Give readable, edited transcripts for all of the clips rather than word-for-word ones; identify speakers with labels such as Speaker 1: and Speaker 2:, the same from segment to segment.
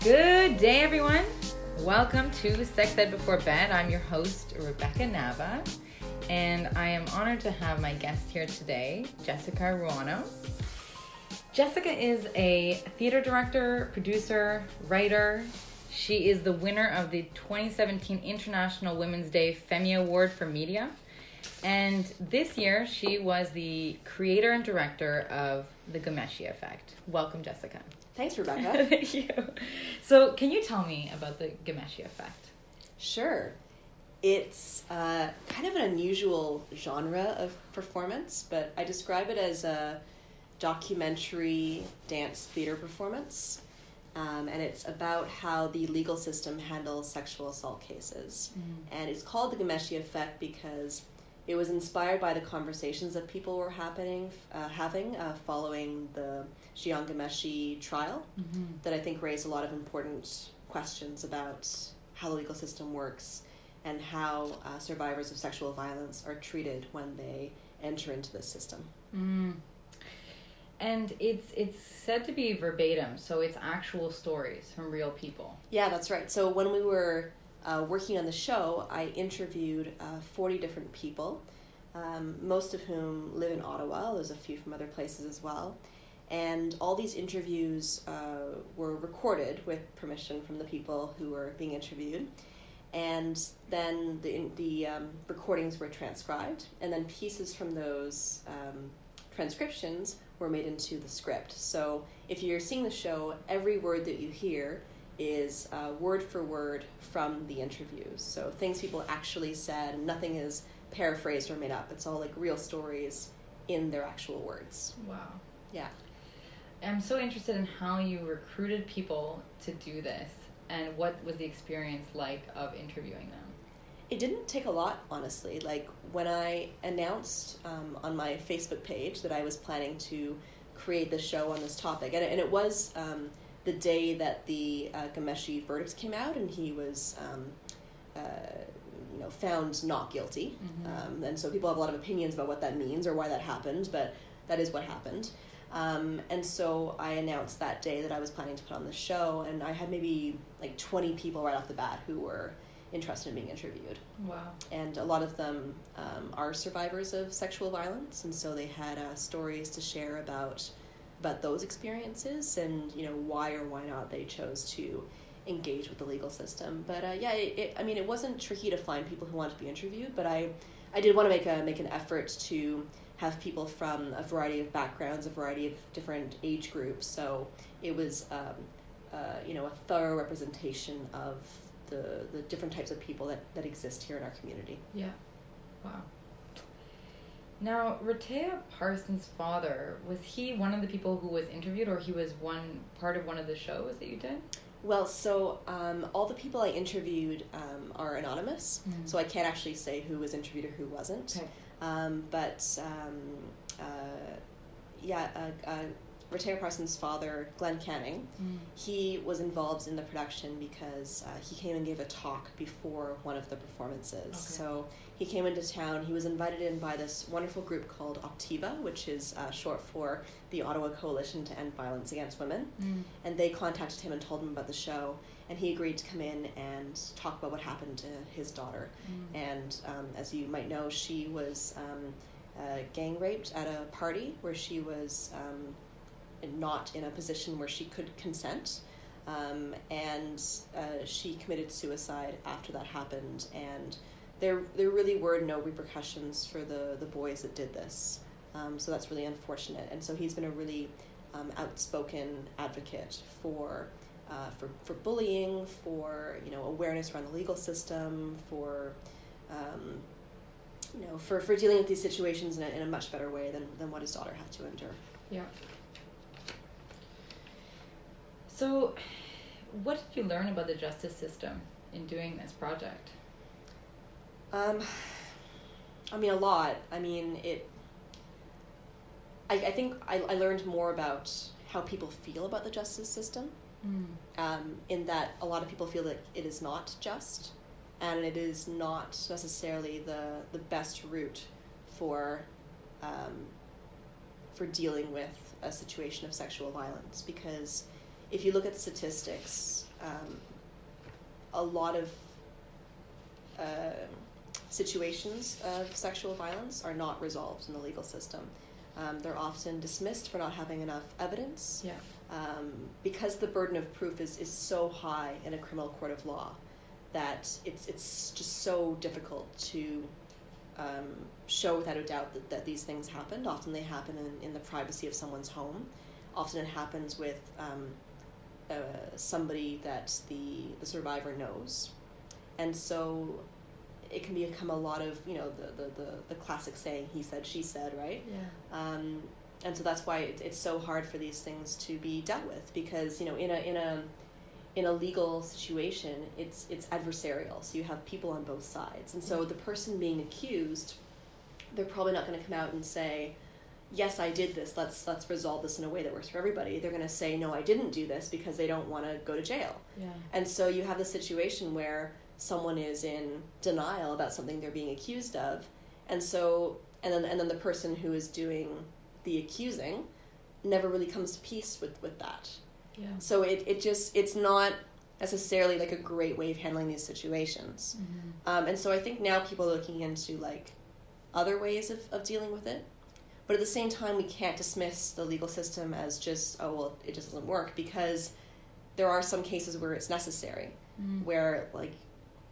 Speaker 1: Good day, everyone. Welcome to Sex Ed Before Bed. I'm your host, Rebecca Nava, and I am honored to have my guest here today, Jessica Ruano. Jessica is a theater director, producer, writer. She is the winner of the 2017 International Women's Day Femmy Award for Media. And this year, she was the creator and director of the Ghomeshi Effect. Welcome, Jessica.
Speaker 2: Thanks, Rebecca.
Speaker 1: Thank you. So, can you tell me about the Ghomeshi Effect?
Speaker 2: Sure. It's kind of an unusual genre of performance, but I describe it as a documentary dance theater performance. And it's about how the legal system handles sexual assault cases. And it's called the Ghomeshi Effect because it was inspired by the conversations that people were having following the Jian Ghomeshi trial that I think raised a lot of important questions about how the legal system works and how survivors of sexual violence are treated when they enter into this system.
Speaker 1: And it's said to be verbatim, so it's actual stories from real people.
Speaker 2: Yeah, that's right. So when we were working on the show, I interviewed 40 different people, most of whom live in Ottawa. There's a few from other places as well. And all these interviews were recorded with permission from the people who were being interviewed. And then the recordings were transcribed, and then pieces from those transcriptions were made into the script. So if you're seeing the show, every word that you hear is word for word from the interviews. So things people actually said, and nothing is paraphrased or made up. It's all like real stories in their actual words.
Speaker 1: Wow.
Speaker 2: Yeah.
Speaker 1: I'm so interested in how you recruited people to do this, and what was the experience like of interviewing them?
Speaker 2: It didn't take a lot, honestly. Like, when I announced on my Facebook page that I was planning to create the show on this topic, and it was the day that the Ghomeshi verdicts came out, and he was found not guilty. And so people have a lot of opinions about what that means or why that happened, but that is what happened. And so I announced that day that I was planning to put on the show, and I had maybe like 20 people right off the bat who were interested in being interviewed.
Speaker 1: Wow.
Speaker 2: And a lot of them are survivors of sexual violence, and so they had stories to share about those experiences and, why or why not they chose to engage with the legal system. But it wasn't tricky to find people who wanted to be interviewed, but I did want to make an effort to have people from a variety of backgrounds, a variety of different age groups. So it was a thorough representation of the different types of people that exist here in our community.
Speaker 1: Yeah. Wow. Now, Rehtaeh Parsons' father, was he one of the people who was interviewed, or he was part of one of the shows that you did?
Speaker 2: Well, so all the people I interviewed are anonymous, so I can't actually say who was interviewed or who wasn't.
Speaker 1: Okay.
Speaker 2: Rehtaeh Parsons' father, Glenn Canning, he was involved in the production because he came and gave a talk before one of the performances. Okay. So he came into town. He was invited in by this wonderful group called Optiva, which is short for the Ottawa Coalition to End Violence Against Women. And they contacted him and told him about the show, and he agreed to come in and talk about what happened to his daughter. And as you might know, she was gang raped at a party where she was not in a position where she could consent, and she committed suicide after that happened, and there really were no repercussions for the boys that did this, so that's really unfortunate. And so he's been a really outspoken advocate for bullying, for awareness around the legal system, for for dealing with these situations in a much better way than what his daughter had to endure.
Speaker 1: Yeah. So, what did you learn about the justice system in doing this project?
Speaker 2: A lot. I think I learned more about how people feel about the justice system, in that a lot of people feel that it is not just, and it is not necessarily the best route for dealing with a situation of sexual violence, because if you look at statistics, a lot of situations of sexual violence are not resolved in the legal system. They're often dismissed for not having enough evidence.
Speaker 1: Yeah.
Speaker 2: Because the burden of proof is so high in a criminal court of law that it's just so difficult to show without a doubt that these things happened. Often they happen in the privacy of someone's home. Often it happens with somebody that the survivor knows. And so it can become a lot of, the classic saying, he said, she said, right?
Speaker 1: Yeah.
Speaker 2: And so that's why it's so hard for these things to be dealt with, because, in a legal situation, it's adversarial. So you have people on both sides. And so the person being accused, they're probably not going to come out and say, yes, I did this. Let's resolve this in a way that works for everybody. They're going to say, no, I didn't do this, because they don't want to go to jail.
Speaker 1: Yeah.
Speaker 2: And so you have this situation where someone is in denial about something they're being accused of, and then the person who is doing the accusing never really comes to peace with that.
Speaker 1: Yeah.
Speaker 2: So it's not necessarily like a great way of handling these situations.
Speaker 1: Mm-hmm.
Speaker 2: And so I think now people are looking into like other ways of dealing with it. But at the same time, we can't dismiss the legal system as just, oh, well, it just doesn't work, because there are some cases where it's necessary, where like,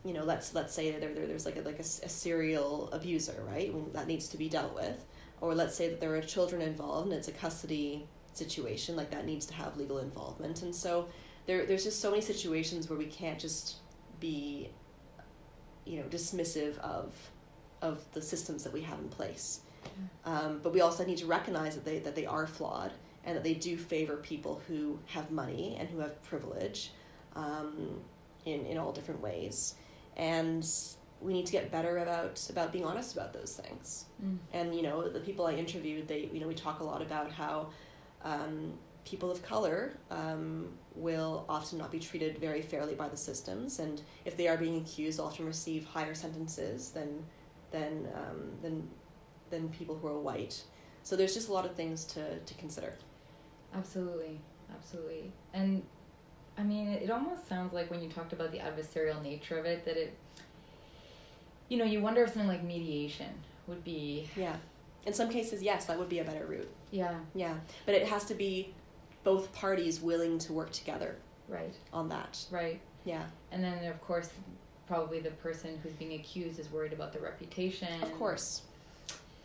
Speaker 2: let's say that there's like a serial abuser, right? That needs to be dealt with. Or let's say that there are children involved and it's a custody situation, like that needs to have legal involvement. And so there's just so many situations where we can't just be, dismissive of the systems that we have in place. But we also need to recognize that they are flawed, and that they do favor people who have money and who have privilege, in all different ways. And we need to get better about being honest about those things. And the people I interviewed, we talk a lot about how people of color will often not be treated very fairly by the systems, and if they are being accused, often receive higher sentences than people who are white. So there's just a lot of things to consider.
Speaker 1: Absolutely. And I mean, it almost sounds like when you talked about the adversarial nature of it, that it, you wonder if something like mediation would be...
Speaker 2: Yeah. In some cases, yes, that would be a better route.
Speaker 1: Yeah.
Speaker 2: Yeah. But it has to be both parties willing to work together.
Speaker 1: Right.
Speaker 2: On that.
Speaker 1: Right.
Speaker 2: Yeah.
Speaker 1: And then, of course, probably the person who's being accused is worried about the reputation.
Speaker 2: Of course.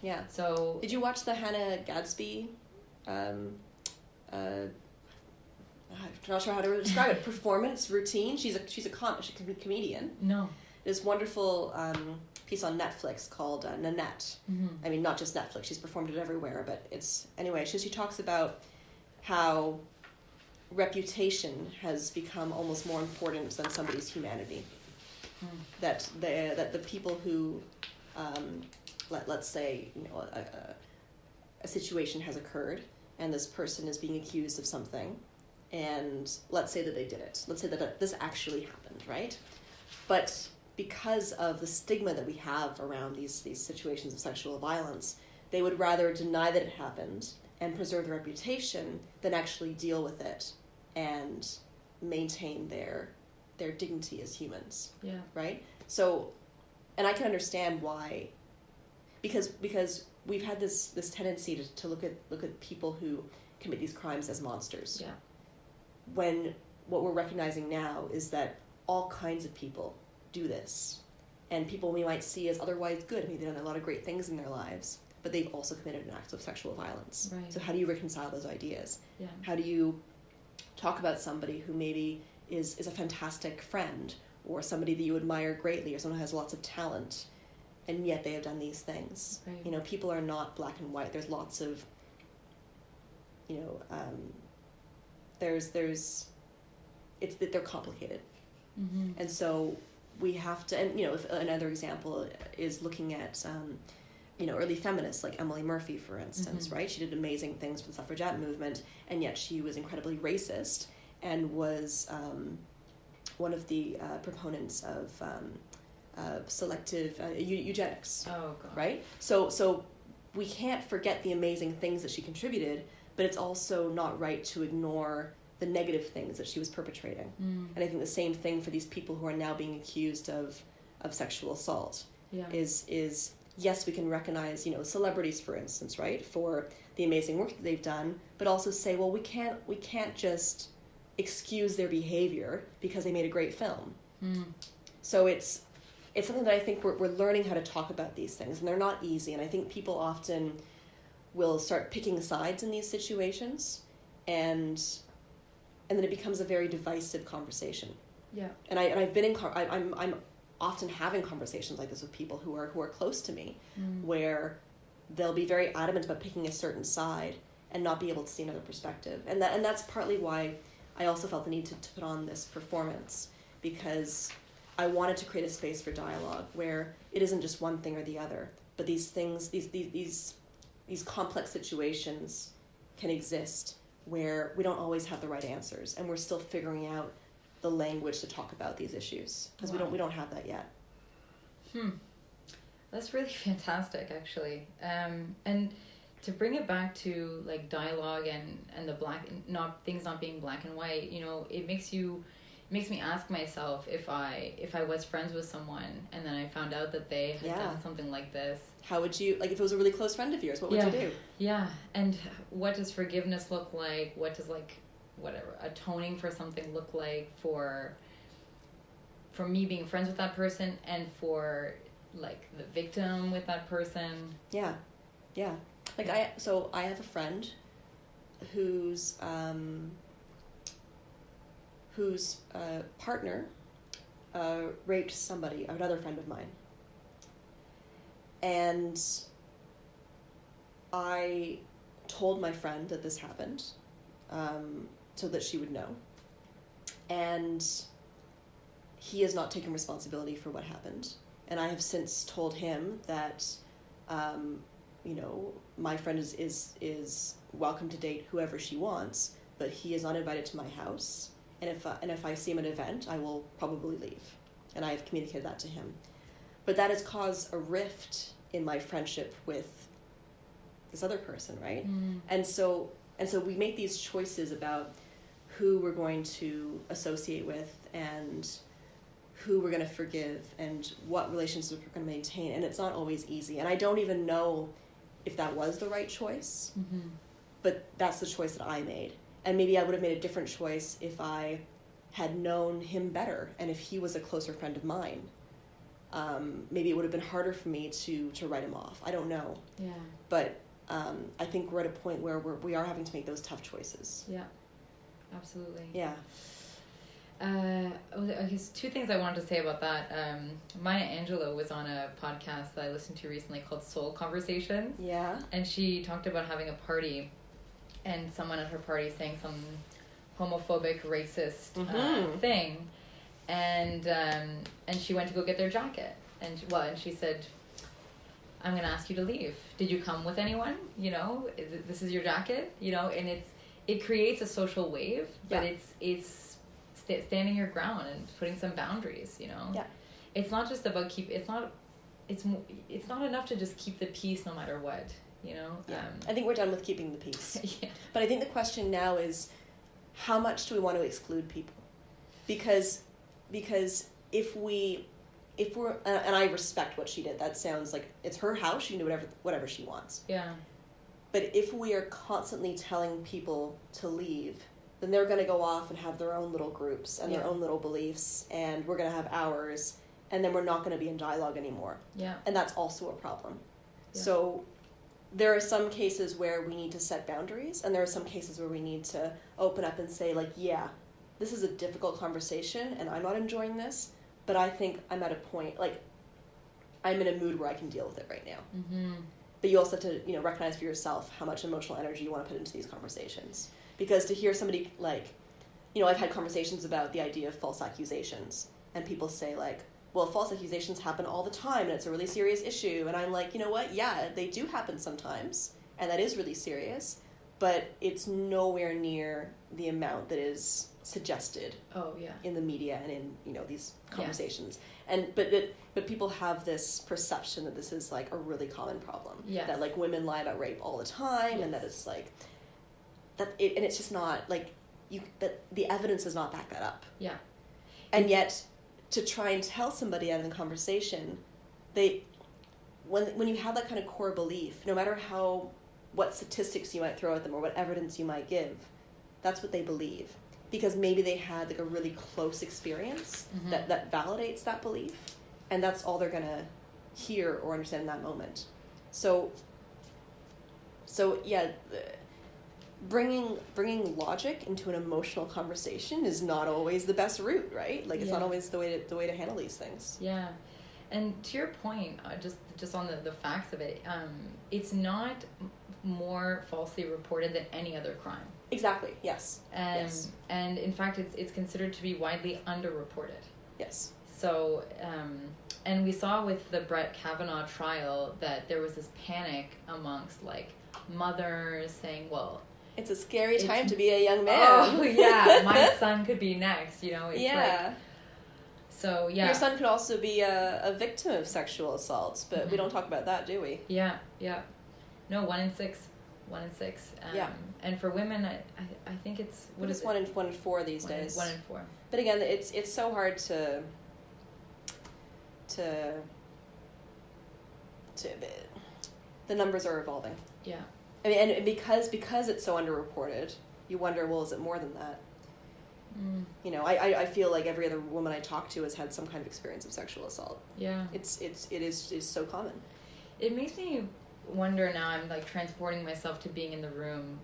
Speaker 2: Yeah.
Speaker 1: So... Did
Speaker 2: you watch the Hannah Gadsby... I'm not sure how to describe it. Performance routine. She's a comedian.
Speaker 1: No.
Speaker 2: This wonderful piece on Netflix called Nanette.
Speaker 1: Mm-hmm.
Speaker 2: I mean, not just Netflix. She's performed it everywhere, but anyway. She talks about how reputation has become almost more important than somebody's humanity. That the people who, let's say, a situation has occurred and this person is being accused of something. And let's say that they did it. Let's say that this actually happened, right? But because of the stigma that we have around these situations of sexual violence, they would rather deny that it happened and preserve their reputation than actually deal with it and maintain their dignity as humans.
Speaker 1: Yeah.
Speaker 2: Right? So, and I can understand why, because we've had this tendency to look at people who commit these crimes as monsters.
Speaker 1: Yeah.
Speaker 2: When what we're recognizing now is that all kinds of people do this, and people we might see as otherwise good. I mean, they've done a lot of great things in their lives, but they've also committed an act of sexual violence.
Speaker 1: Right.
Speaker 2: So how do you reconcile those ideas?
Speaker 1: Yeah.
Speaker 2: How do you talk about somebody who maybe is a fantastic friend, or somebody that you admire greatly, or someone who has lots of talent, and yet they have done these things?
Speaker 1: Right.
Speaker 2: People are not black and white. There's lots of, they're complicated.
Speaker 1: Mm-hmm.
Speaker 2: And so we have to, and if another example is looking at early feminists like Emily Murphy, for instance.
Speaker 1: Mm-hmm.
Speaker 2: Right? She did amazing things for the suffragette movement, and yet she was incredibly racist and was one of the proponents of selective eugenics.
Speaker 1: Oh God.
Speaker 2: Right? So we can't forget the amazing things that she contributed, but it's also not right to ignore the negative things that she was perpetrating. And I think the same thing for these people who are now being accused of sexual assault. Is yes, we can recognize, celebrities, for instance, right, for the amazing work that they've done, but also say, well, we can't just excuse their behavior because they made a great film. So it's something that I think we're learning how to talk about these things, and they're not easy. And I think people often will start picking sides in these situations, and then it becomes a very divisive conversation. Yeah. And I've been I'm often having conversations like this with people who are close to me, where they'll be very adamant about picking a certain side and not be able to see another perspective. And that's partly why I also felt the need to put on this performance, because I wanted to create a space for dialogue where it isn't just one thing or the other, but these things, these complex situations can exist where we don't always have the right answers, and we're still figuring out the language to talk about these issues, because we don't have that yet.
Speaker 1: That's really fantastic, actually. And to bring it back to like dialogue and the things not being black and white, it makes me ask myself, if I was friends with someone and then I found out that they had done something like this,
Speaker 2: how would you, like, if it was a really close friend of yours, what would you do?
Speaker 1: Yeah. And what does forgiveness look like? What does atoning for something look like for me being friends with that person, and for like the victim with that person? Yeah.
Speaker 2: Like I have a friend whose partner raped somebody, another friend of mine. And I told my friend that this happened, so that she would know. And he has not taken responsibility for what happened. And I have since told him that, my friend is welcome to date whoever she wants, but he is not invited to my house. And if I see him at an event, I will probably leave. And I have communicated that to him. But that has caused a rift in my friendship with this other person, right? And so we make these choices about who we're going to associate with and who we're going to forgive and what relationships we're going to maintain. And it's not always easy. And I don't even know if that was the right choice, but that's the choice that I made. And maybe I would have made a different choice if I had known him better and if he was a closer friend of mine. Maybe it would have been harder for me to write him off. I don't know. Yeah. But I think we're at a point where we are having to make those tough choices.
Speaker 1: Yeah, absolutely.
Speaker 2: Yeah.
Speaker 1: I guess two things I wanted to say about that. Maya Angelou was on a podcast that I listened to recently called Soul Conversations.
Speaker 2: Yeah.
Speaker 1: And she talked about having a party and someone at her party saying some homophobic, racist thing. And she went to go get their jacket. And she said, I'm going to ask you to leave. Did you come with anyone? This is your jacket, and it creates a social wave, but it's standing your ground and putting some boundaries, Yeah. It's not just about it's not enough to just keep the peace no matter what, Yeah.
Speaker 2: I think we're done with keeping the peace.
Speaker 1: Yeah.
Speaker 2: But I think the question now is, how much do we want to exclude people? Because if we're, and I respect what she did. That sounds like it's her house. She can do whatever she wants.
Speaker 1: Yeah.
Speaker 2: But if we are constantly telling people to leave, then they're going to go off and have their own little groups and their own little beliefs, and we're going to have ours, and then we're not going to be in dialogue anymore. Yeah. And that's also a problem. Yeah. So there are some cases where we need to set boundaries, and there are some cases where we need to open up and say, like, yeah, this is a difficult conversation, and I'm not enjoying this, but I think I'm at a point, like, I'm in a mood where I can deal with it right now. Mm-hmm. But you also have to, recognize for yourself how much emotional energy you want to put into these conversations. Because to hear somebody, like, I've had conversations about the idea of false accusations, and people say, like, well, false accusations happen all the time, and it's a really serious issue. And I'm like, you know what? Yeah, they do happen sometimes, and that is really serious, but it's nowhere near the amount that is suggested in the media and in, these conversations. Yes. But people have this perception that this is, like, a really common problem. Yes. That, like, women lie about rape all the time, and that it's, like, and it's just not, like, that the evidence does not back that up.
Speaker 1: Yeah.
Speaker 2: And yet, to try and tell somebody out in the conversation, when you have that kind of core belief, no matter what statistics you might throw at them or what evidence you might give, that's what they believe. Because maybe they had like a really close experience that validates that belief, and that's all they're gonna hear or understand in that moment. So yeah, bringing logic into an emotional conversation is not always the best route, right? Like, it's not always the way to handle these things.
Speaker 1: Yeah. And to your point, just on the facts of it, it's not more falsely reported than any other crime.
Speaker 2: Exactly. Yes.
Speaker 1: Yes. And in fact, it's considered to be widely underreported.
Speaker 2: Yes.
Speaker 1: So, and we saw with the Brett Kavanaugh trial that there was this panic amongst like mothers saying, well,
Speaker 2: it's a scary time to be a young man.
Speaker 1: Oh yeah, my son could be next, It's like, so yeah.
Speaker 2: Your son could also be a victim of sexual assault, but we don't talk about that, do we?
Speaker 1: Yeah. No, 1 in 6. And for women, I think it's
Speaker 2: what is 1 in 4 these days.
Speaker 1: 1 in 4.
Speaker 2: But again, it's so hard to the numbers are evolving.
Speaker 1: Yeah.
Speaker 2: I mean, and because it's so underreported, you wonder, well, is it more than that? I feel like every other woman I talk to has had some kind of experience of sexual assault.
Speaker 1: Yeah.
Speaker 2: It is so common.
Speaker 1: It makes me wonder now. I'm like transporting myself to being in the room,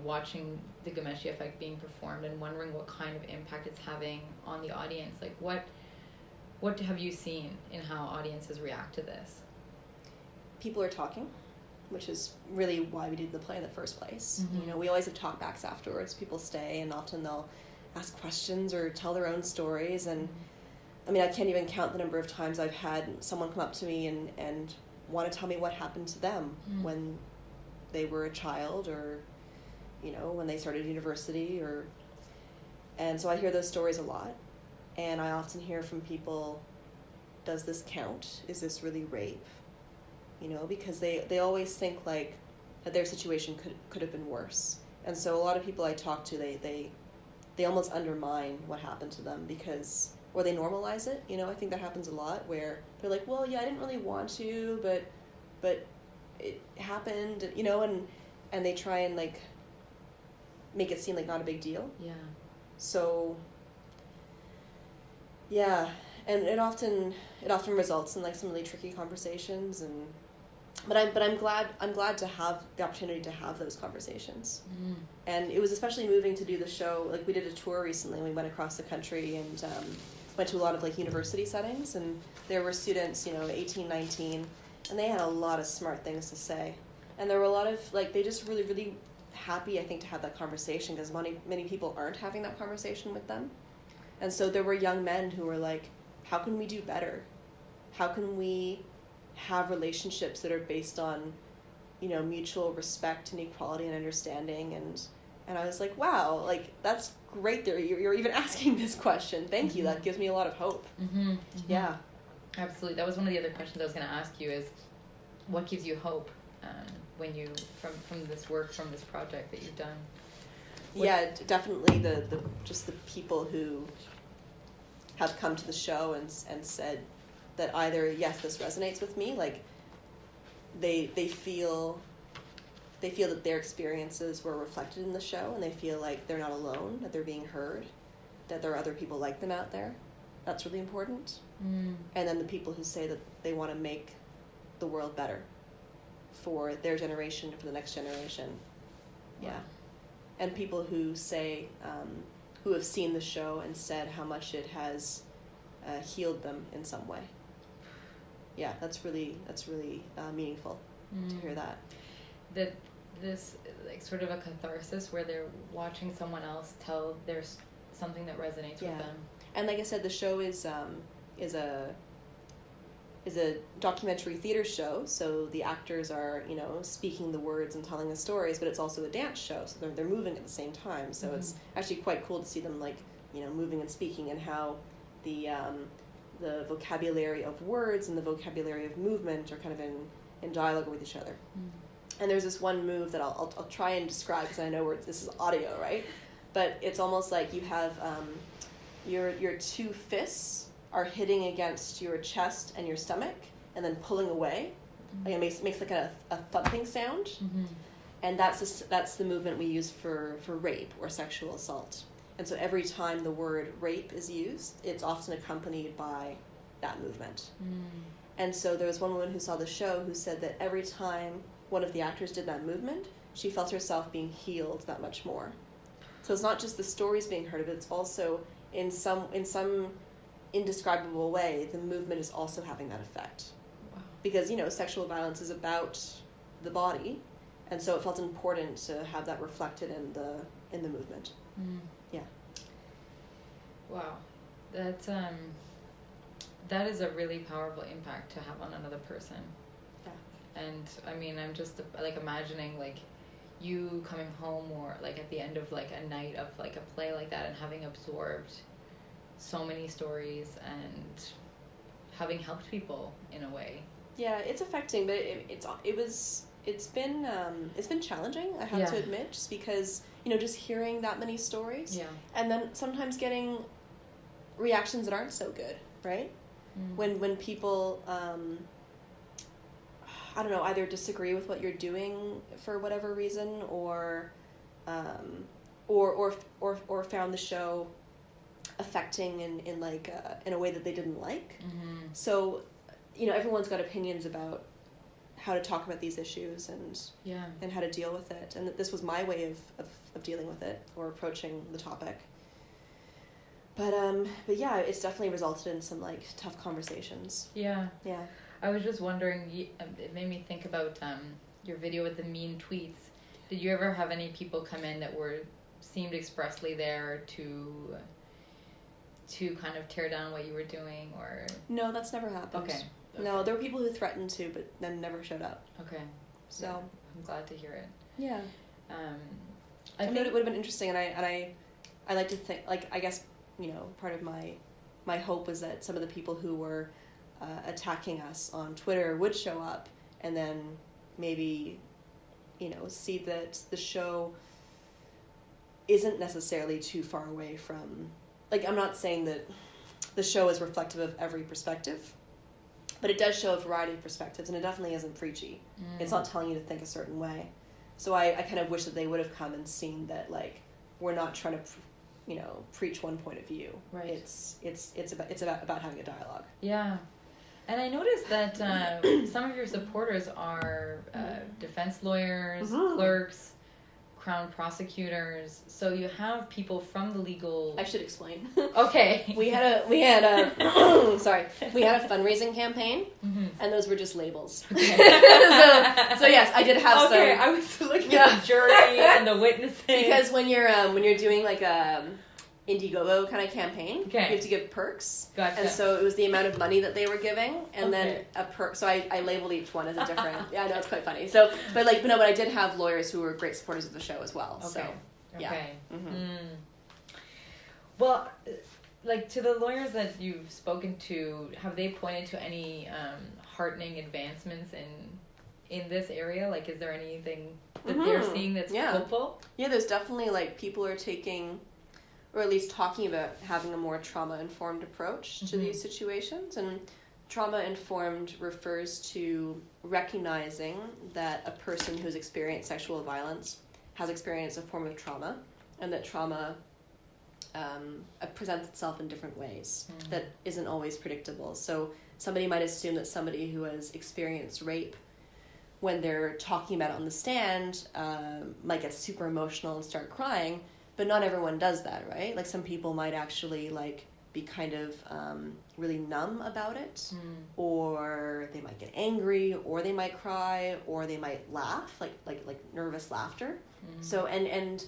Speaker 1: watching the Ghomeshi Effect being performed and wondering what kind of impact it's having on the audience. Like, what have you seen in how audiences react to this?
Speaker 2: People are talking, which is really why we did the play in the first place.
Speaker 1: Mm-hmm.
Speaker 2: We always have talkbacks afterwards. People stay, and often they'll ask questions or tell their own stories. And I mean, I can't even count the number of times I've had someone come up to me and want to tell me what happened to them when they were a child, or when they started university, and so I hear those stories a lot. And I often hear from people, does this count? Is this really rape? Because they always think like that their situation could have been worse. And so a lot of people I talk to, they almost undermine what happened to them or they normalize it. I think that happens a lot, where they're like, well, yeah, I didn't really want to, but it happened, and they try and like make it seem like not a big deal.
Speaker 1: Yeah. So
Speaker 2: yeah, and it often results in like some really tricky conversations, but I'm glad to have the opportunity to have those conversations. And it was especially moving to do the show. Like, we did a tour recently, and we went across the country and went to a lot of like university settings, and there were students 18, 19, and they had a lot of smart things to say, and there were a lot of like, they just really, really happy, I think, to have that conversation, because many people aren't having that conversation with them. And so there were young men who were like, how can we do better? How can we have relationships that are based on, mutual respect and equality and understanding? And I was like, wow, like, that's great that you're even asking this question. Thank you. That gives me a lot of hope. Yeah.
Speaker 1: Absolutely. That was one of the other questions I was going to ask you, is what gives you hope when you, from this work, from this project that you've done?
Speaker 2: Yeah, definitely the just the people who have come to the show and said that either, yes, this resonates with me, like they feel that their experiences were reflected in the show, and they feel like they're not alone, that they're being heard, that there are other people like them out there. That's really important. And then the people who say that they want to make the world better for their generation, for the next generation.
Speaker 1: Wow.
Speaker 2: Yeah. And people who say, who have seen the show and said how much it has healed them in some way. Yeah, that's really meaningful to hear that.
Speaker 1: That this like sort of a catharsis where they're watching someone else tell there's something that resonates with them.
Speaker 2: And like I said, the show is a documentary theater show, so the actors are, speaking the words and telling the stories, but it's also a dance show, so they're moving at the same time. So it's actually quite cool to see them like, moving and speaking, and how the vocabulary of words and the vocabulary of movement are kind of in dialogue with each other. And there's this one move that I'll try and describe, because I know this is audio, right? but it's almost like you have your two fists are hitting against your chest and your stomach and then pulling away. Like it makes like a thumping sound. And that's the movement we use for rape or sexual assault. And so every time the word rape is used, it's often accompanied by that movement. And so there was one woman who saw the show who said that every time one of the actors did that movement, she felt herself being healed that much more. So it's not just the stories being heard, but it's also in some indescribable way, the movement is also having that effect.
Speaker 1: Wow.
Speaker 2: Because, sexual violence is about the body, and so it felt important to have that reflected in the movement. Yeah.
Speaker 1: Wow. That's that is a really powerful impact to have on another person.
Speaker 2: Yeah.
Speaker 1: And I mean, I'm just like imagining like you coming home or like at the end of like a night of like a play like that and having absorbed so many stories and having helped people in a way.
Speaker 2: Yeah, it's affecting, but it's been challenging, I have to admit, just because, just hearing that many stories.
Speaker 1: Yeah.
Speaker 2: And then sometimes getting reactions that aren't so good, right? When people I don't know, either disagree with what you're doing for whatever reason, or found the show affecting in like in a way that they didn't like. So, everyone's got opinions about how to talk about these issues and how to deal with it. And this was my way of dealing with it or approaching the topic. But yeah, it's definitely resulted in some like tough conversations. Yeah. Yeah.
Speaker 1: I was just wondering, it made me think about your video with the mean tweets. Did you ever have any people come in that seemed expressly there to kind of tear down what you were doing, or?
Speaker 2: No, that's never happened. Okay. No, there were people who threatened to, but then never showed up.
Speaker 1: Okay.
Speaker 2: So
Speaker 1: yeah, I'm glad to hear it.
Speaker 2: Yeah. I think it would have been interesting, and I like to think, like, I guess, part of my hope was that some of the people who were attacking us on Twitter would show up and then maybe, see that the show isn't necessarily too far away from, like, I'm not saying that the show is reflective of every perspective, but it does show a variety of perspectives, and it definitely isn't preachy. It's not telling you to think a certain way. So I kind of wish that they would have come and seen that, like, we're not trying to preach one point of view. Right. It's about having a dialogue.
Speaker 1: Yeah. And I noticed that some of your supporters are defense lawyers, clerks, crown prosecutors. So you have people from the legal.
Speaker 2: I should explain.
Speaker 1: Okay.
Speaker 2: we had a sorry. We had a fundraising campaign, and those were just labels. Okay. so yes, I did have some.
Speaker 1: Okay, I was looking at the jury and the witnesses.
Speaker 2: Because when you're doing like a Indiegogo kind of campaign, you have to give perks.
Speaker 1: Gotcha.
Speaker 2: And so it was the amount of money that they were giving, and then a perk. So I labeled each one as a different. Yeah, I know, it's quite funny. So, but I did have lawyers who were great supporters of the show as well. Okay. So, yeah.
Speaker 1: Okay. Well, like, to the lawyers that you've spoken to, have they pointed to any heartening advancements in this area? Like, is there anything that they're seeing that's hopeful? Yeah, there's definitely, like, people are taking, or at least talking about having a more trauma-informed approach to these situations. And trauma-informed refers to recognizing that a person who's experienced sexual violence has experienced a form of trauma, and that trauma presents itself in different ways that isn't always predictable. So somebody might assume that somebody who has experienced rape, when they're talking about it on the stand, might get super emotional and start crying, but not everyone does that, right? Like, some people might actually, like, be kind of really numb about it, or they might get angry, or they might cry, or they might laugh, like nervous laughter. So, and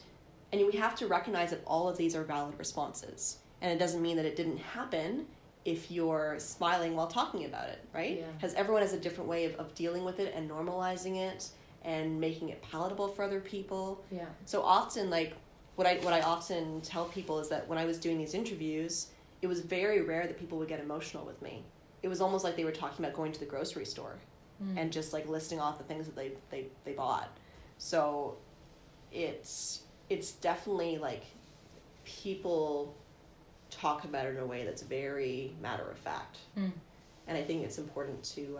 Speaker 1: we have to recognize that all of these are valid responses. And it doesn't mean that it didn't happen if you're smiling while talking about it, right? Yeah. Because everyone has a different way of dealing with it and normalizing it and making it palatable for other people. Yeah. So often, like, what I often tell people is that when I was doing these interviews, it was very rare that people would get emotional with me. It was almost like they were talking about going to the grocery store and just, like, listing off the things that they bought. So it's definitely, like,
Speaker 2: people talk about it in a way that's very matter of fact. And I think it's important to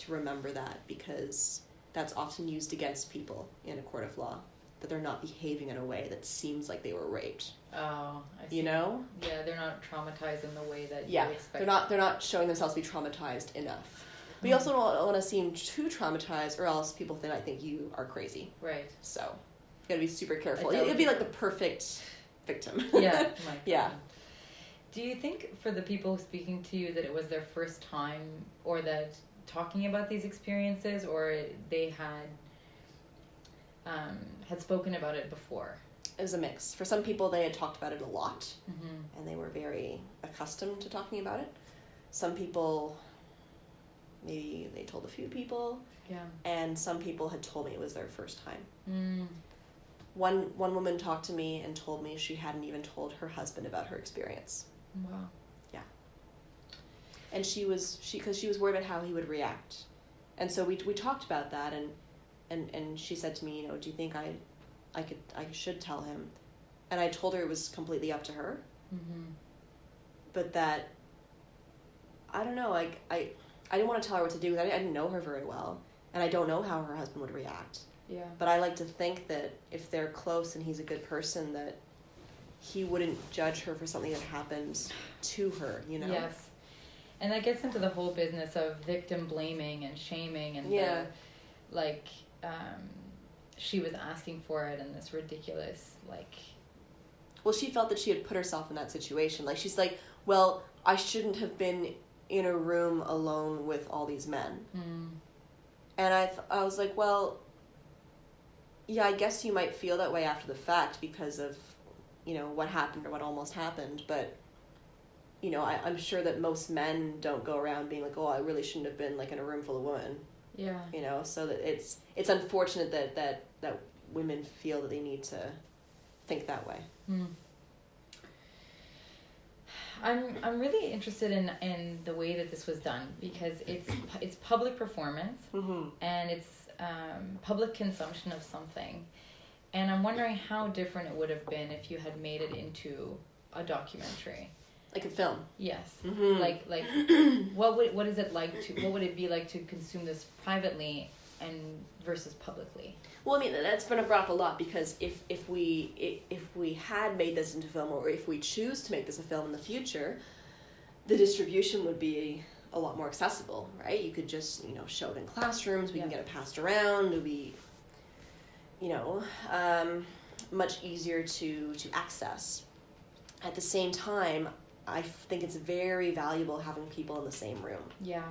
Speaker 2: remember that, because that's often used against people in a court of law, that they're not behaving in a way that seems like they were raped.
Speaker 1: Oh, I see.
Speaker 2: You know?
Speaker 1: Yeah, they're not traumatized in the way that
Speaker 2: yeah,
Speaker 1: you expect.
Speaker 2: They're not showing themselves to be traumatized enough. But you also don't want to seem too traumatized, or else people think you are crazy.
Speaker 1: Right.
Speaker 2: So you gotta be super careful. You'd be like the perfect victim.
Speaker 1: Yeah.
Speaker 2: Yeah.
Speaker 1: Do you think for the people speaking to you that it was their first time, or that talking about these experiences, or they had spoken about it before?
Speaker 2: It was a mix. For some people, they had talked about it a lot, and they were very accustomed to talking about it. Some people, maybe they told a few people, and some people had told me it was their first time. One woman talked to me and told me she hadn't even told her husband about her experience.
Speaker 1: Wow.
Speaker 2: Yeah. And because she was worried about how he would react, and so we talked about that, and she said to me, do you think I should tell him? And I told her it was completely up to her. But that, I don't know, I didn't want to tell her what to do, because I didn't know her very well, and I don't know how her husband would react.
Speaker 1: Yeah.
Speaker 2: But I like to think that if they're close and he's a good person, that he wouldn't judge her for something that happened to her,
Speaker 1: Yes. And that gets into the whole business of victim blaming and shaming, and she was asking for it, and this ridiculous,
Speaker 2: Well, she felt that she had put herself in that situation. She's like, well, I shouldn't have been in a room alone with all these men. And I was like, well, yeah, I guess you might feel that way after the fact because of, what happened or what almost happened. But, I'm sure that most men don't go around being like, oh, I really shouldn't have been in a room full of women. Yeah. So that it's unfortunate that women feel that they need to think that way.
Speaker 1: I'm really interested in the way that this was done, because it's public performance, and it's public consumption of something, and I'm wondering how different it would have been if you had made it into a documentary,
Speaker 2: like a film.
Speaker 1: Yes. What is it like to? What would it be like to consume this privately and versus publicly?
Speaker 2: Well, I mean, that's been brought up a lot, because if we had made this into film, or if we choose to make this a film in the future, the distribution would be a lot more accessible, right? You could just, show it in classrooms, we can get it passed around, it would be, much easier to access. At the same time, I think it's very valuable having people in the same room.
Speaker 1: Yeah.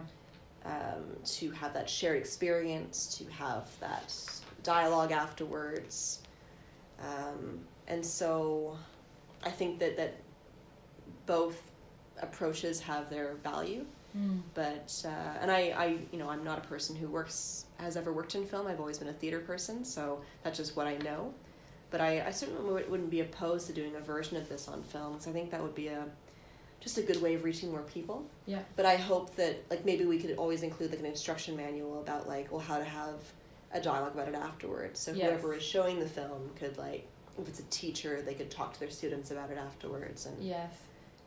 Speaker 2: To have that shared experience, to have that dialogue afterwards. And so I think that both approaches have their value. But and I'm not a person who has ever worked in film. I've always been a theater person, so that's just what I know. But I certainly wouldn't be opposed to doing a version of this on film, because I think that would be just a good way of reaching more people. Yeah. But I hope that maybe we could always include an instruction manual about how to have a dialogue about it afterwards. So whoever is showing the film could if it's a teacher, they could talk to their students about it afterwards, and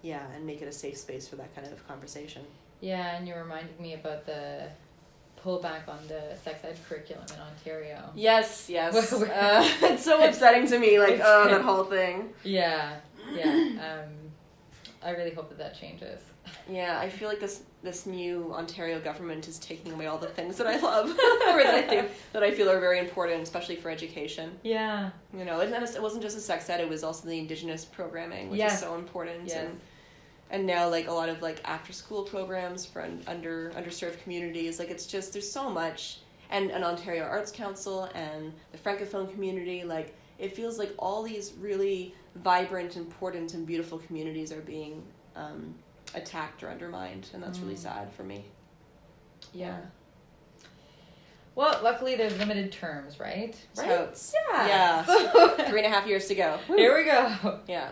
Speaker 2: and make it a safe space for that kind of conversation. Yeah,
Speaker 1: and you reminded me about the pullback on the sex ed curriculum in Ontario.
Speaker 2: Yes. It's so upsetting to me, that whole thing.
Speaker 1: Yeah. I really hope that changes.
Speaker 2: Yeah, I feel like this new Ontario government is taking away all the things that I love, or that I feel are very important, especially for education.
Speaker 1: Yeah.
Speaker 2: It wasn't just the sex ed; it was also the Indigenous programming, which is so important.
Speaker 1: Yes.
Speaker 2: And now a lot of after school programs for underserved communities. It's just, there's so much, and an Ontario Arts Council and the Francophone community. It feels like all these really vibrant, important, and beautiful communities are being attacked or undermined, and that's really sad for me.
Speaker 1: Yeah. Well, luckily there's limited terms, right?
Speaker 2: Totes.
Speaker 1: Yeah.
Speaker 2: 3.5 years to go.
Speaker 1: Here we go.
Speaker 2: Yeah.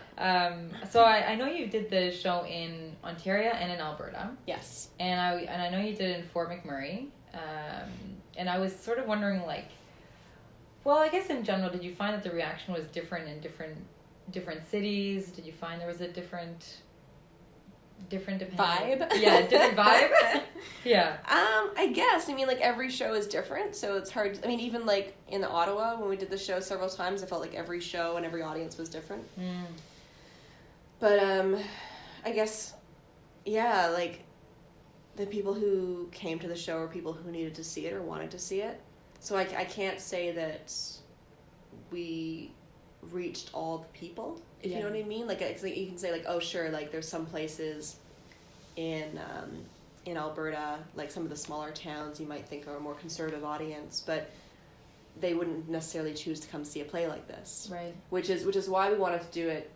Speaker 1: So I know you did the show in Ontario and in Alberta.
Speaker 2: Yes.
Speaker 1: And I know you did it in Fort McMurray. And I was sort of wondering, I guess in general, did you find that the reaction was different in different different cities? Did you find there was a different
Speaker 2: vibe?
Speaker 1: Yeah, different vibe. Yeah.
Speaker 2: I guess. I mean, like, every show is different, so it's hard. I mean, even like in Ottawa when we did the show several times, I felt like every show and every audience was different. But I guess, yeah, like, the people who came to the show were people who needed to see it or wanted to see it. So I can't say that we reached all the people, if you know what I mean. Like, it's like you can say, like, oh, sure, like, there's some places in Alberta, like some of the smaller towns you might think are a more conservative audience, but they wouldn't necessarily choose to come see a play like this.
Speaker 1: Right.
Speaker 2: Which is why we wanted to do it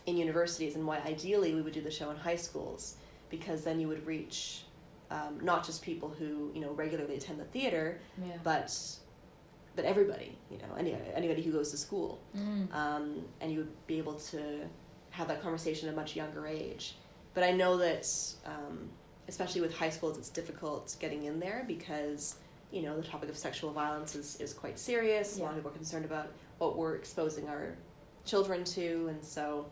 Speaker 2: in universities, and why ideally we would do the show in high schools, because then you would reach not just people who, you know, regularly attend the theater, but everybody, you know, anybody who goes to school, and you would be able to have that conversation at a much younger age. But I know that, especially with high schools, it's difficult getting in there because, you know, the topic of sexual violence is quite serious. A lot of people are concerned about what we're exposing our children to, and so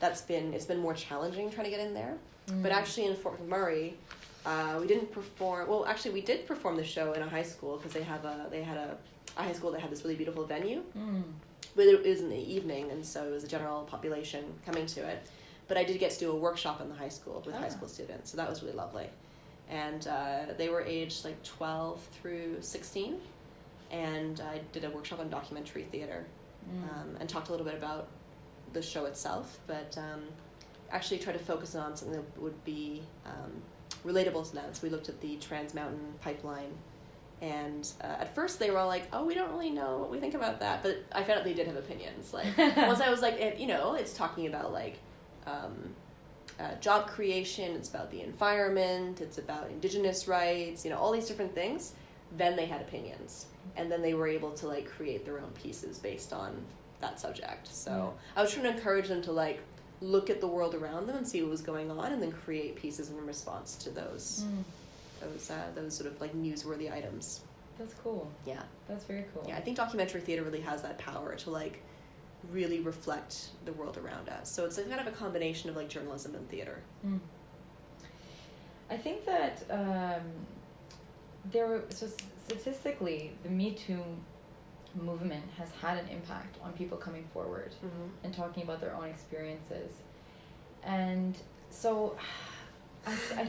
Speaker 2: it's been more challenging trying to get in there. But actually in Fort McMurray, we didn't perform. Well, actually, we did perform the show in a high school because they had a high school that had this really beautiful venue. But it was in the evening, and so it was the general population coming to it. But I did get to do a workshop in the high school with high school students, so that was really lovely. And they were aged like 12 through 16, and I did a workshop on documentary theater, and talked a little bit about the show itself, but actually tried to focus on something that would be relatable to them. So we looked at the Trans Mountain Pipeline, and at first they were all like, oh, we don't really know what we think about that, but I found out they did have opinions. Like, once I was like, you know, it's talking about like job creation, it's about the environment, it's about Indigenous rights, you know, all these different things, then they had opinions, and then they were able to like create their own pieces based on that subject. So I was trying to encourage them to like look at the world around them and see what was going on, and then create pieces in response to those sort of like newsworthy items.
Speaker 1: That's cool.
Speaker 2: Yeah,
Speaker 1: that's very cool.
Speaker 2: Yeah, I think documentary theater really has that power to like really reflect the world around us. So it's like kind of a combination of like journalism and theater.
Speaker 1: I think that statistically, the Me Too movement has had an impact on people coming forward and talking about their own experiences, and so I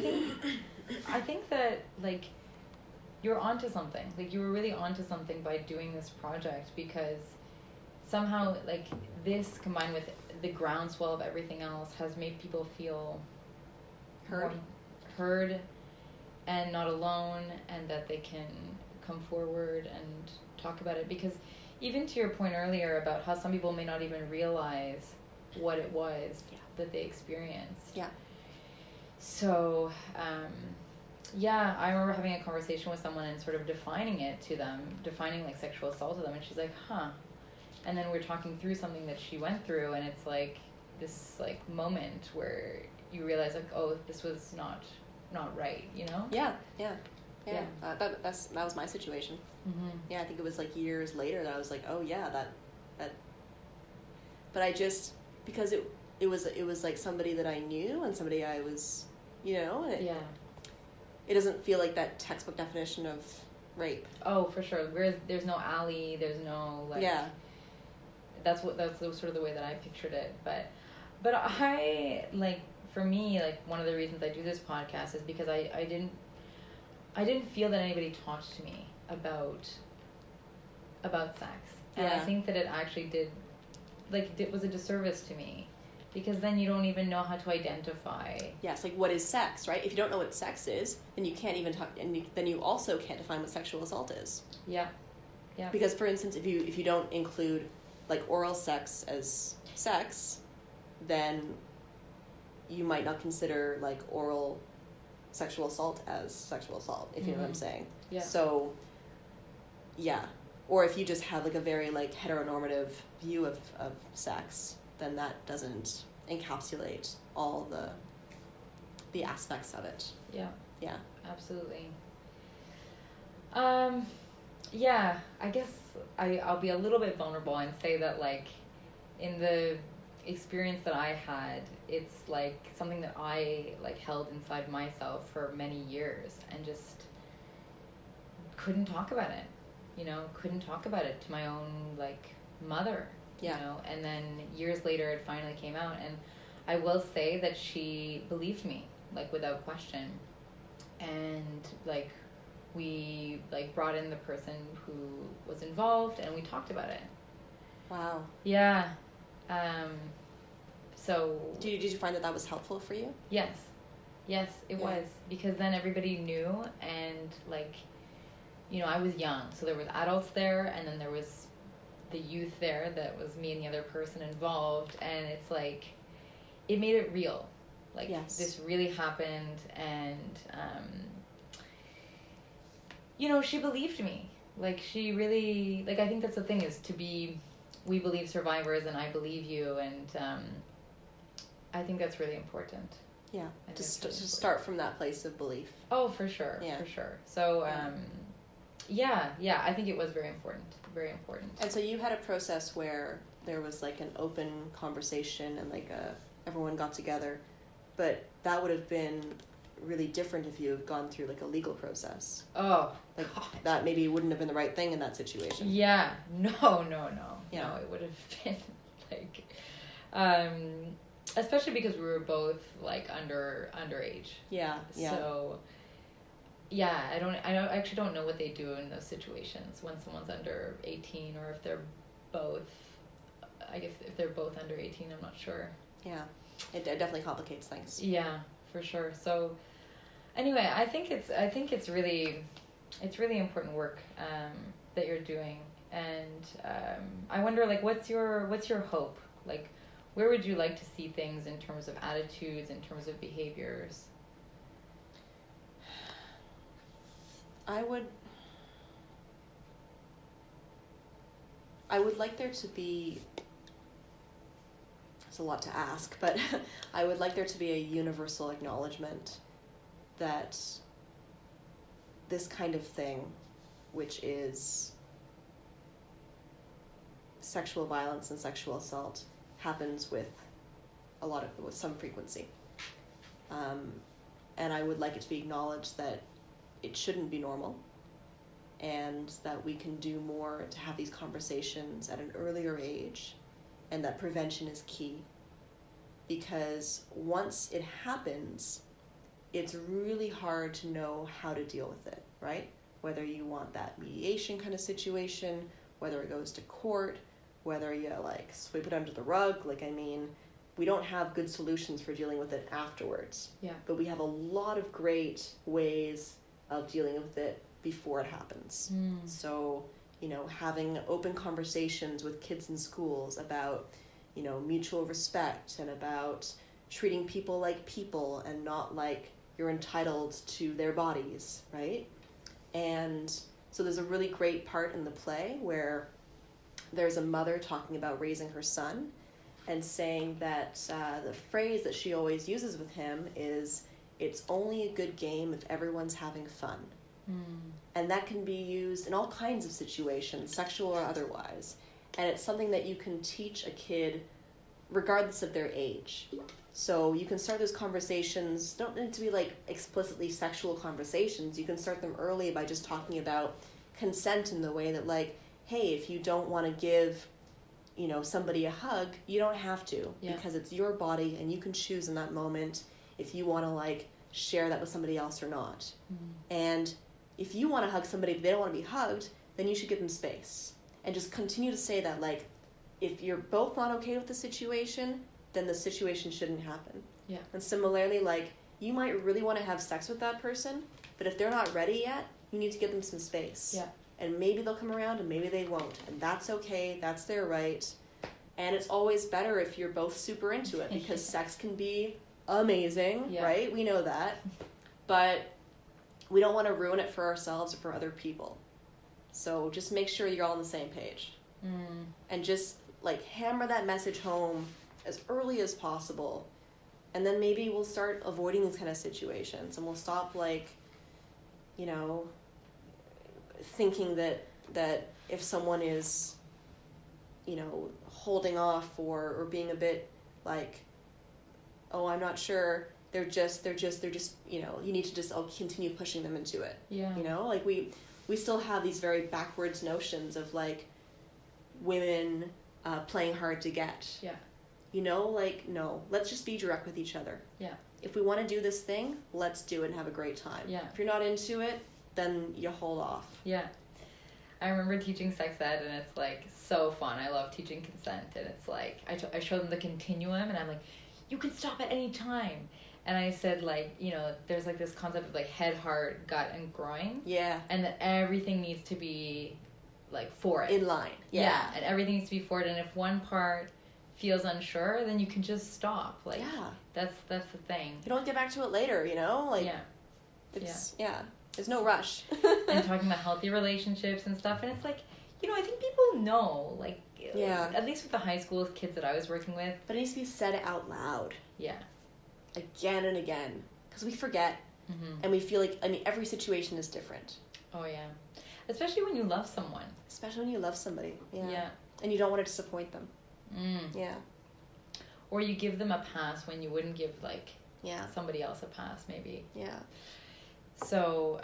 Speaker 1: think that like you're onto something. Like, you were really onto something by doing this project, because somehow like this combined with the groundswell of everything else has made people feel heard and not alone, and that they can come forward and talk about it. Because even to your point earlier about how some people may not even realize what it was that they experienced. So I remember having a conversation with someone and sort of defining it to them, defining like sexual assault to them, and she's like, and then we're talking through something that she went through, and it's like this like moment where you realize like, oh, this was not right, you know? That was my situation. I think it was like years later that I was like, oh yeah, that but I just, because it was like somebody that I knew and somebody I was, you know, it doesn't feel like that textbook definition of rape. Oh, for sure. Whereas there's no alley, there's no like that's sort of the way that I pictured it. But I, like, for me, like, one of the reasons I do this podcast is because I didn't feel that anybody talked to me about sex. And I think that it actually did, like, it was a disservice to me, because then you don't even know how to identify. Yes, like, what is sex, right? If you don't know what sex is, then you can't even talk, and then you also can't define what sexual assault is. Yeah. Because, for instance, if you don't include like oral sex as sex, then you might not consider like oral sexual assault as sexual assault, if you know what I'm saying. So or if you just have like a very like heteronormative view of sex, then that doesn't encapsulate all the aspects of it. Absolutely. I guess I'll be a little bit vulnerable and say that, like, in the experience that I had, it's like something that I like held inside myself for many years and just couldn't talk about it, couldn't talk about it to my own like mother, and then years later it finally came out, and I will say that she believed me, like without question, and like we like brought in the person who was involved and we talked about it.
Speaker 2: Wow.
Speaker 1: Yeah. So
Speaker 2: did you find that was helpful for you?
Speaker 1: Yes, it was, because then everybody knew, and like, I was young, so there was adults there, and then there was the youth there that was me and the other person involved, and it's like, it made it real. Like, this really happened, and, she believed me. Like, she really, like, I think that's the thing, is we believe survivors, and I believe you, and I think that's really important.
Speaker 2: Yeah, to start from that place of belief.
Speaker 1: Oh, for sure, for sure. So, I think it was very important, very important.
Speaker 2: And so you had a process where there was like an open conversation and like everyone got together, but that would have been really different if you had gone through like a legal process.
Speaker 1: Oh,
Speaker 2: like
Speaker 1: God.
Speaker 2: That maybe wouldn't have been the right thing in that situation.
Speaker 1: Yeah, no, it would have been like, especially because we were both like underage.
Speaker 2: Yeah.
Speaker 1: So, I actually don't know what they do in those situations when someone's under 18, or if they're both. I guess if they're both under 18, I'm not sure. Yeah,
Speaker 2: it definitely complicates things.
Speaker 1: Yeah, for sure. So, anyway, I think it's really important work that you're doing, and I wonder, like, what's your hope? Like, where would you like to see things in terms of attitudes, in terms of behaviors?
Speaker 2: I would like there to be, it's a lot to ask, but I would like there to be a universal acknowledgement that this kind of thing, which is sexual violence and sexual assault, happens with some frequency. And I would like it to be acknowledged that it shouldn't be normal, and that we can do more to have these conversations at an earlier age, and that prevention is key. Because once it happens, it's really hard to know how to deal with it, right? Whether you want that mediation kind of situation, whether it goes to court, whether you sweep it under the rug. We don't have good solutions for dealing with it afterwards.
Speaker 1: Yeah.
Speaker 2: But we have a lot of great ways of dealing with it before it happens. So, having open conversations with kids in schools about, mutual respect, and about treating people like people and not like you're entitled to their bodies, right? And so there's a really great part in the play where there's a mother talking about raising her son and saying that the phrase that she always uses with him is, "It's only a good game if everyone's having fun." And that can be used in all kinds of situations, sexual or otherwise. And it's something that you can teach a kid regardless of their age. So you can start those conversations, don't need to be explicitly sexual conversations. You can start them early by just talking about consent in the way that hey, if you don't want to give, somebody a hug, you don't have to, because it's your body and you can choose in that moment if you want to share that with somebody else or not. And if you want to hug somebody but they don't want to be hugged, then you should give them space. And just continue to say that, if you're both not okay with the situation, then the situation shouldn't happen.
Speaker 1: Yeah. And
Speaker 2: similarly, you might really want to have sex with that person, but if they're not ready yet, you need to give them some space.
Speaker 1: Yeah.
Speaker 2: And maybe they'll come around and maybe they won't. And that's okay. That's their right. And it's always better if you're both super into it, because sex can be amazing, right? We know that. But we don't want to ruin it for ourselves or for other people. So just make sure you're all on the same page. And just hammer that message home as early as possible. And then maybe we'll start avoiding these kind of situations, and we'll stop thinking that if someone is holding off or being a bit like, oh, I'm not sure. They're just, you need to just continue pushing them into it.
Speaker 1: Yeah.
Speaker 2: Like we still have these very backwards notions of like women playing hard to get.
Speaker 1: Yeah.
Speaker 2: Like, no, let's just be direct with each other.
Speaker 1: Yeah.
Speaker 2: If we want to do this thing, let's do it and have a great time.
Speaker 1: Yeah.
Speaker 2: If you're not into it, then you hold off.
Speaker 1: Yeah. I remember teaching sex ed, and it's like so fun. I love teaching consent, and it's like I show them the continuum, and I'm like, you can stop at any time. And I said, like, there's like this concept of like head, heart, gut, and groin.
Speaker 2: Yeah.
Speaker 1: And that everything needs to be like for it.
Speaker 2: In line. Yeah.
Speaker 1: And everything needs to be for it. And if one part feels unsure, then you can just stop. Like,
Speaker 2: yeah.
Speaker 1: That's the thing.
Speaker 2: You don't get back to it later, Like,
Speaker 1: yeah.
Speaker 2: It's, yeah. There's no rush.
Speaker 1: And talking about healthy relationships and stuff. And it's like, I think people know, like,
Speaker 2: yeah.
Speaker 1: At least with the high school kids that I was working with.
Speaker 2: But it needs to be said out loud.
Speaker 1: Yeah.
Speaker 2: Again and again. Because we forget.
Speaker 1: Mm-hmm.
Speaker 2: And we feel like, every situation is different.
Speaker 1: Oh, yeah. Especially when you love someone.
Speaker 2: Especially when you love somebody. Yeah.
Speaker 1: Yeah.
Speaker 2: And you don't want to disappoint them.
Speaker 1: Mm.
Speaker 2: Yeah.
Speaker 1: Or you give them a pass when you wouldn't give, like, somebody else a pass, maybe.
Speaker 2: Yeah.
Speaker 1: So,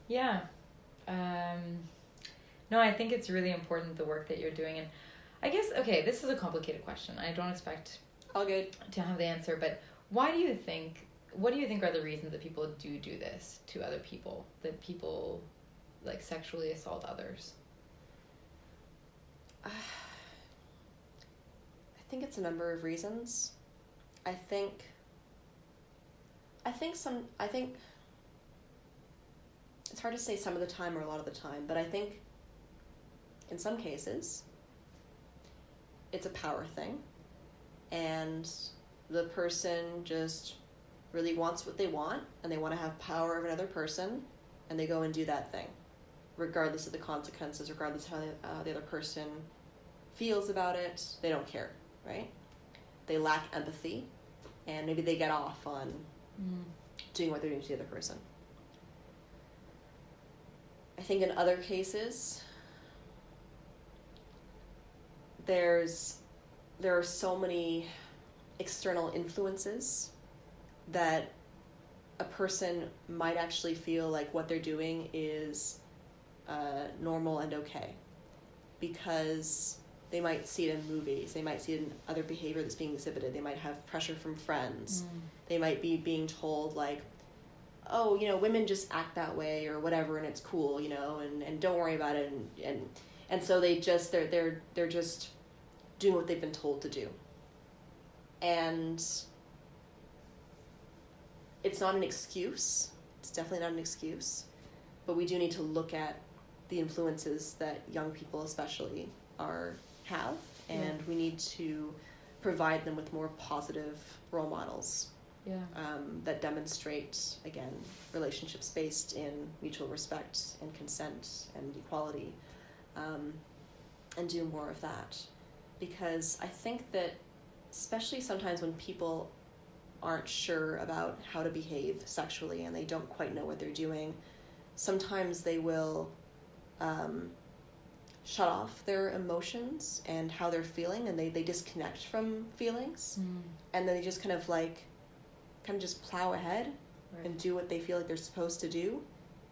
Speaker 1: yeah. No, I think it's really important, the work that you're doing. And I guess, okay, this is a complicated question. I don't expect
Speaker 2: all good
Speaker 1: to have the answer, but what do you think are the reasons that people do this to other people, that people, like, sexually assault others?
Speaker 2: I think it's a number of reasons. I think it's hard to say some of the time or a lot of the time, but I think in some cases it's a power thing, and the person just really wants what they want, and they want to have power over another person, and they go and do that thing, regardless of the consequences, regardless of how the other person feels about it. They don't care, right? They lack empathy, and maybe they get off on doing what they're doing to the other person. I think in other cases, there are so many external influences that a person might actually feel like what they're doing is normal and okay, because they might see it in movies, they might see it in other behavior that's being exhibited, they might have pressure from friends, they might be being told, like, oh, women just act that way or whatever, and it's cool, and don't worry about it, and so they're just doing what they've been told to do. And it's not an excuse. It's definitely not an excuse. But we do need to look at the influences that young people especially have, and we need to provide them with more positive role models that demonstrate, again, relationships based in mutual respect and consent and equality, and do more of that. Because I think that, especially sometimes when people aren't sure about how to behave sexually and they don't quite know what they're doing, sometimes they will shut off their emotions and how they're feeling, and they disconnect from feelings, and then they just kind of just plow ahead and do what they feel like they're supposed to do.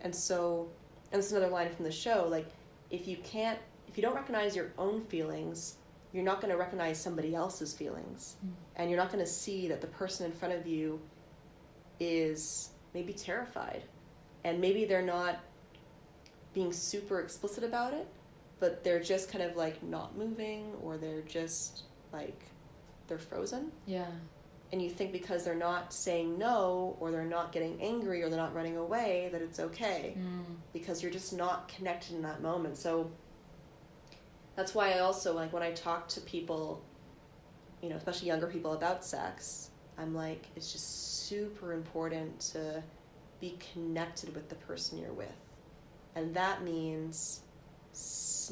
Speaker 2: And so, and this is another line from the show, like, if you don't recognize your own feelings, you're not going to recognize somebody else's feelings, and you're not going to see that the person in front of you is maybe terrified, and maybe they're not being super explicit about it, but they're just kind of like not moving, or they're just like, they're frozen.
Speaker 1: Yeah.
Speaker 2: And you think because they're not saying no, or they're not getting angry, or they're not running away, that it's okay, because you're just not connected in that moment. So that's why I also, like, when I talk to people, especially younger people, about sex, I'm like, it's just super important to be connected with the person you're with. And that means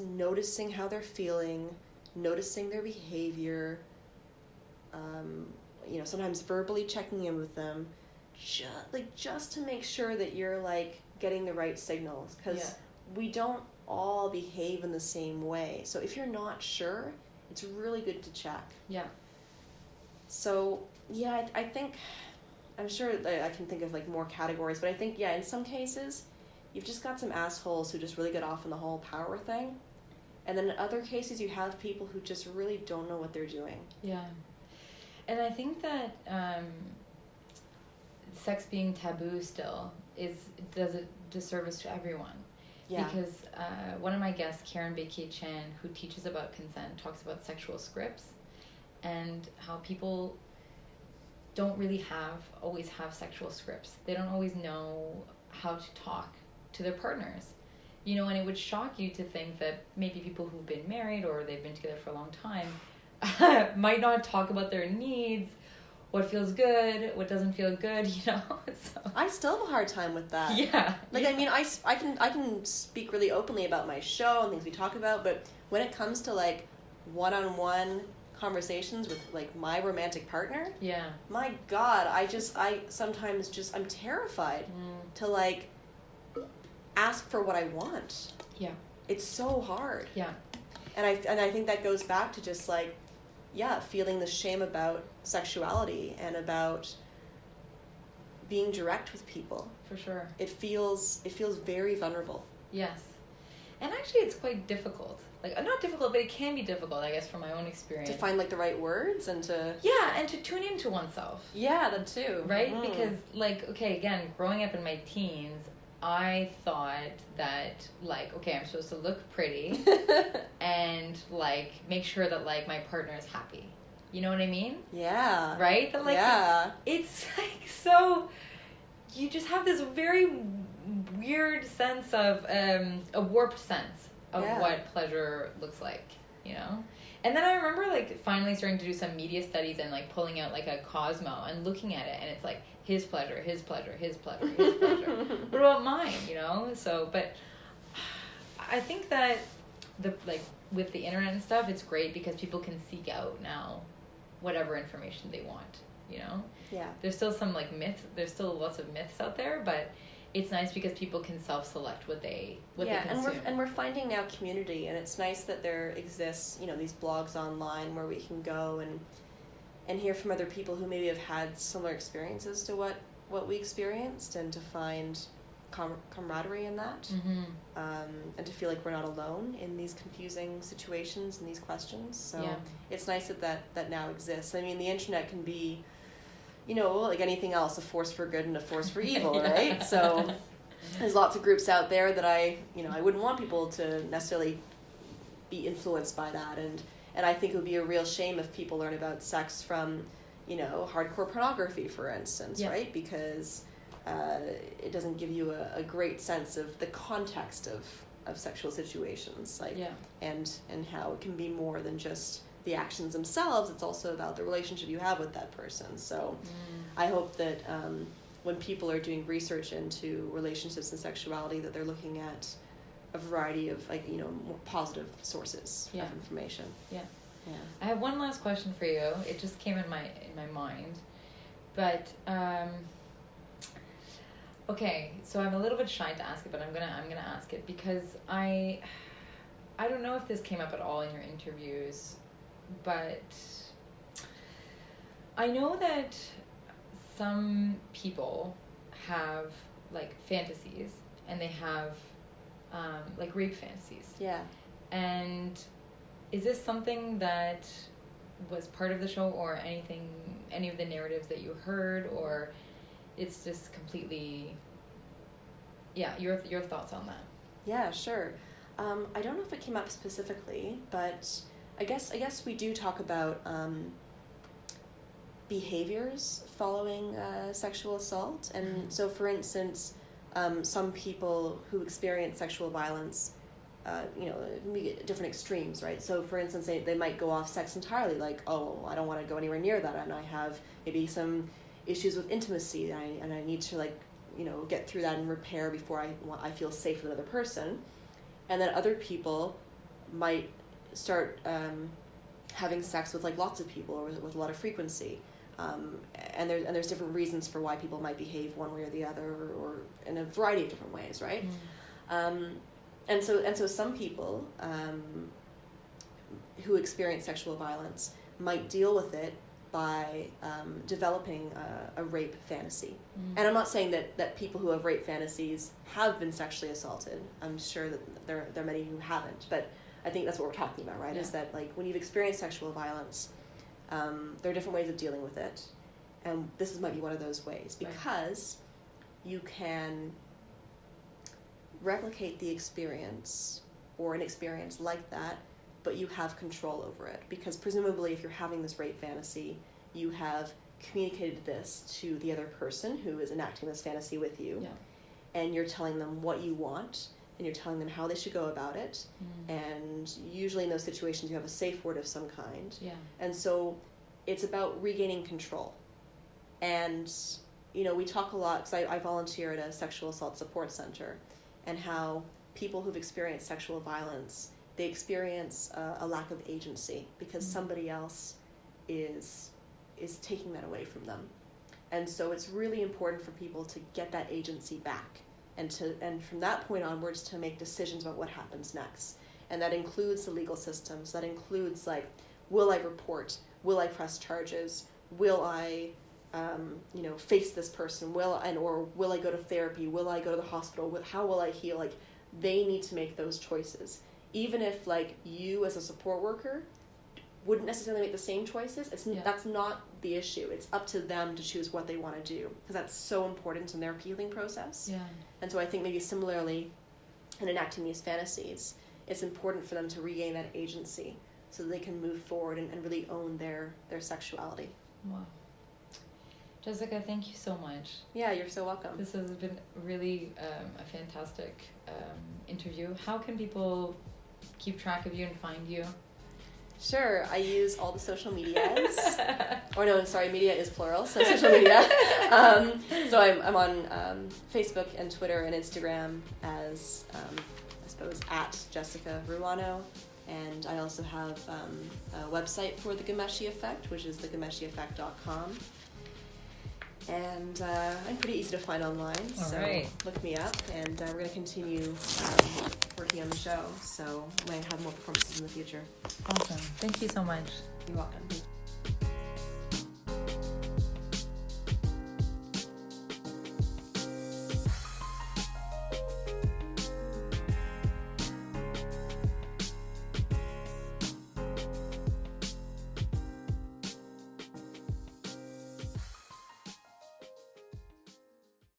Speaker 2: noticing how they're feeling, noticing their behavior, sometimes verbally checking in with them, just to make sure that you're, like, getting the right signals. Because we don't all behave in the same way. So if you're not sure, it's really good to check.
Speaker 1: Yeah.
Speaker 2: So, yeah, I think, I'm sure that I can think of like more categories, but I think, yeah, in some cases, you've just got some assholes who just really get off on the whole power thing. And then in other cases, you have people who just really don't know what they're doing.
Speaker 1: Yeah. And I think that sex being taboo still does a disservice to everyone.
Speaker 2: Yeah.
Speaker 1: Because one of my guests, Karen Baekje Chan, who teaches about consent, talks about sexual scripts and how people don't really always have sexual scripts. They don't always know how to talk to their partners. You know, and it would shock you to think that maybe people who've been married or they've been together for a long time might not talk about their needs, what feels good, what doesn't feel good, you know. So
Speaker 2: I still have a hard time with that.
Speaker 1: yeah.
Speaker 2: Like, I mean, I can speak really openly about my show and things we talk about, but when it comes to, like, one-on-one conversations with, like, my romantic partner,
Speaker 1: yeah,
Speaker 2: my God, I sometimes just, I'm terrified to, like, ask for what I want.
Speaker 1: Yeah.
Speaker 2: It's so hard.
Speaker 1: Yeah.
Speaker 2: And I think that goes back to just, like, yeah, feeling the shame about sexuality and about being direct with people.
Speaker 1: For sure.
Speaker 2: It feels very vulnerable.
Speaker 1: Yes. And actually it's quite difficult. Like, not difficult, but it can be difficult, I guess, from my own experience.
Speaker 2: To find, like, the right words and to...
Speaker 1: Yeah, and to tune into oneself.
Speaker 2: Yeah, that too.
Speaker 1: Right? Because, like, okay, again, growing up in my teens, I thought that, like, okay, I'm supposed to look pretty and, like, make sure that, like, my partner is happy. You know what I mean?
Speaker 2: Yeah.
Speaker 1: Right? That, like,
Speaker 2: yeah.
Speaker 1: It's like, so, you just have this very weird sense of, a warped sense of what pleasure looks like, you know? And then I remember, like, finally starting to do some media studies and, like, pulling out, like, a Cosmo and looking at it, and it's like, his pleasure, his pleasure, his pleasure, his pleasure. What about mine, you know? So, but I think that, with the internet and stuff, it's great because people can seek out now whatever information they want, you know?
Speaker 2: Yeah.
Speaker 1: There's still some, like, myths, there's still lots of myths out there, but it's nice because people can self-select what they consume.
Speaker 2: and we're finding now community, and it's nice that there exists, you know, these blogs online where we can go and hear from other people who maybe have had similar experiences to what we experienced, and to find camaraderie in that, and to feel like we're not alone in these confusing situations and these questions. So it's nice that now exists. I mean, the internet can be, you know, like anything else, a force for good and a force for evil, right? So there's lots of groups out there that I wouldn't want people to necessarily be influenced by that, and I think it would be a real shame if people learn about sex from, you know, hardcore pornography, for instance, right? Because it doesn't give you a great sense of the context of sexual situations, like, and how it can be more than just the actions themselves. It's also about the relationship you have with that person. So I hope that when people are doing research into relationships and sexuality, that they're looking at a variety of, like, you know, more positive sources of information. Yeah.
Speaker 1: I have one last question for you. It just came in my mind, but okay. So I'm a little bit shy to ask it, but I'm gonna ask it because I don't know if this came up at all in your interviews, but I know that some people have, like, fantasies, and they have like, rape fantasies. Yeah. And is this something that was part of the show, or any of the narratives that you heard, or it's just completely, your thoughts on that?
Speaker 2: Yeah, sure. I don't know if it came up specifically, but I guess we do talk about behaviors following sexual assault. And so, for instance, some people who experience sexual violence, you know, different extremes, right? So, for instance, they might go off sex entirely, like, oh, I don't want to go anywhere near that, and I have maybe some issues with intimacy, and I need to, like, you know, get through that and repair before I feel safe with another person. And then other people might start having sex with, like, lots of people, or with a lot of frequency. And there's different reasons for why people might behave one way or the other, or in a variety of different ways, right? And so some people who experience sexual violence might deal with it by developing a rape fantasy. And I'm not saying that people who have rape fantasies have been sexually assaulted. I'm sure that there are many who haven't, but I think that's what we're talking about, right? Yeah. Is that like when you've experienced sexual violence, there are different ways of dealing with it, and this might be one of those ways, because you can replicate the experience or an experience like that, but you have control over it, because presumably if you're having this rape fantasy, you have communicated this to the other person who is enacting this fantasy with you, and you're telling them what you want, and you're telling them how they should go about it, and usually in those situations you have a safe word of some kind, and so it's about regaining control. And you know, we talk a lot, because I volunteer at a sexual assault support center, and how people who've experienced sexual violence, they experience a lack of agency because somebody else is taking that away from them. And so it's really important for people to get that agency back, and from that point onwards to make decisions about what happens next. And that includes the legal systems. That includes, like, will I report? Will I press charges? Will I face this person? Or will I go to therapy? Will I go to the hospital? How will I heal? Like, they need to make those choices. Even if, like, you as a support worker wouldn't necessarily make the same choices, that's not the issue. It's up to them to choose what they want to do, because that's so important in their healing process. Yeah. And so I think maybe similarly in enacting these fantasies, it's important for them to regain that agency so that they can move forward and really own their sexuality.
Speaker 1: Wow. Jessica, thank you so much.
Speaker 2: Yeah, you're so welcome.
Speaker 1: This has been really a fantastic interview. How can people keep track of you and find you?
Speaker 2: Sure, I use all the social medias. Media is plural, so social media. So I'm on Facebook and Twitter and Instagram as, at Jessica Ruano. And I also have a website for the Ghomeshi Effect, which is thegomeshieffect.com. And I'm pretty easy to find online, so look me up. And we're going to continue working on the show, so we might have more performances in the future.
Speaker 1: Awesome. Thank you so much.
Speaker 2: You're welcome.